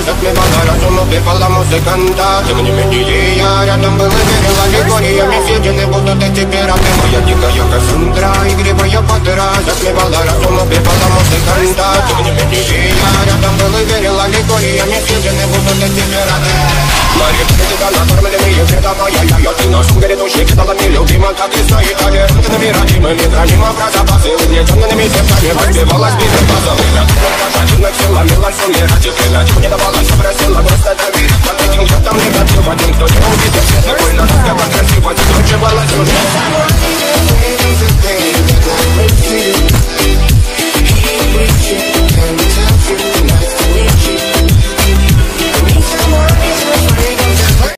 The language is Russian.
затмевала разум, убивала музыканта. Тем не менее я рядом был и верил аллегориями съедены будут эти пираты. Моя дикая Кассандра, игривая пантера, затмевала разум, убивала музыканта. Тем не менее я рядом был и верил аллегориями съедены будут эти пираты. Мария, тебя накормленные предавая я, ты нашим грядущий кидалами любима, как и стоит аллергенными родимыми, хранима про запасы, угнетенными сердцами разбивалась безопасом. Пожаденных силами лась умирать, и принять мне давалась, просила просто доверить. Под этим чертом негатив, один, кто не увидит, все такой на красиво, закручивалась уже.